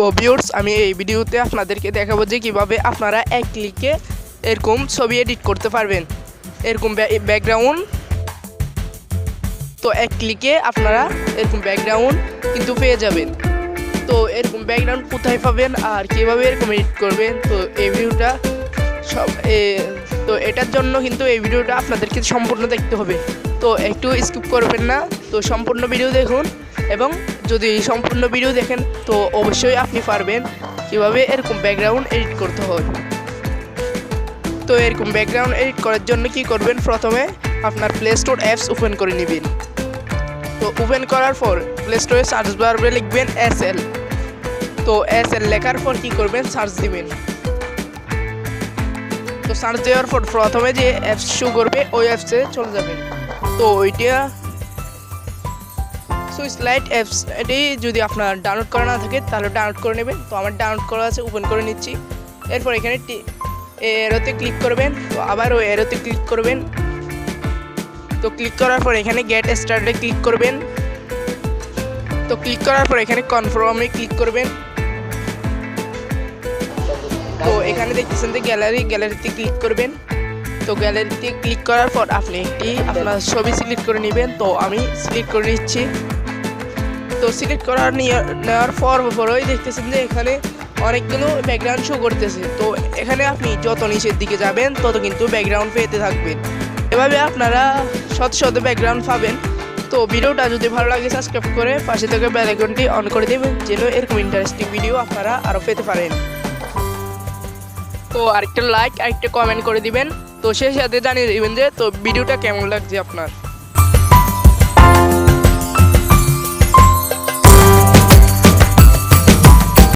তো ভিউয়ার্স আমি এই ভিডিওতে আপনাদেরকে দেখাবো যে কিভাবে আপনারা এক ক্লিকে এরকম ছবি এডিট করতে পারবেন। এরকম ব্যাকগ্রাউন্ড, তো এক ক্লিকে আপনারা এরকম ব্যাকগ্রাউন্ড কিন্তু পেয়ে যাবেন। তো এরকম ব্যাকগ্রাউন্ড কোথায় পাবেন আর কিভাবে এরকম এডিট করবেন, তো এই ভিডিওটা তো এটার জন্য কিন্তু এই ভিডিওটা আপনাদেরকে সম্পূর্ণ দেখতে হবে। তো একটু স্কিপ করবেন না, তো সম্পূর্ণ ভিডিও দেখুন। এবং যদি সম্পূর্ণ ভিডিও দেখেন তো অবশ্যই আপনি পারবেন কীভাবে এরকম ব্যাকগ্রাউন্ড এডিট করতে হয়। তো এরকম ব্যাকগ্রাউন্ড এডিট করার জন্য কি করবেন, প্রথমে আপনার প্লে স্টোর অ্যাপস ওপেন করে নেবেন। তো ওপেন করার পর প্লে স্টোরে সার্চ বারে লিখবেন SL। তো SL লেখার পর কি করবেন, সার্চ দিবেন। তো সার্চ দেওয়ার পর প্রথমে যে অ্যাপস শো করবে ওই অ্যাপসে চলে যাবেন। তো ওইটা সুইচ লাইট অ্যাপস, এটি যদি আপনার ডাউনলোড করা না থাকে তাহলে ডাউনলোড করে নেবেন। তো আমার ডাউনলোড করা আছে, ওপেন করে নিচ্ছি। এরপর এখানে এরোতে ক্লিক করবেন। তো আবার ওই এরোতে ক্লিক করবেন। তো ক্লিক করার পর এখানে গেট স্টার্টে ক্লিক করবেন। তো ক্লিক করার পর এখানে কনফার্মে ক্লিক করবেন। তো এখানে দেখতেছেন যে গ্যালারিতে ক্লিক করবেন। তো গ্যালারিতে ক্লিক করার পর আপনি একটি আপনার ছবি সিলেক্ট করে নেবেন। তো আমি সিলেক্ট করে নিচ্ছি। তো সিলেক্ট নেওয়ার পরই দেখতেছেন যে এখানে অনেকগুলো ব্যাকগ্রাউন্ড শো করতেছে। তো এখানে আপনি যত নিচের দিকে যাবেন তত কিন্তু ব্যাকগ্রাউন্ড পেতে থাকবেন। এভাবে আপনারা শত ব্যাকগ্রাউন্ড পাবেন। তো ভিডিওটা যদি ভালো লাগে সাবস্ক্রাইব করে পাশে থেকে বেল আইকনটি অন করে দেবেন, যেন এরকম ইন্টারেস্টিং ভিডিও আপনারা আরও পেতে পারেন। তো আরেকটা লাইক আরেকটা কমেন্ট করে দিবেন। তো সেই সাথে জানিয়ে দেবেন যে তো ভিডিওটা কেমন লাগছে আপনার।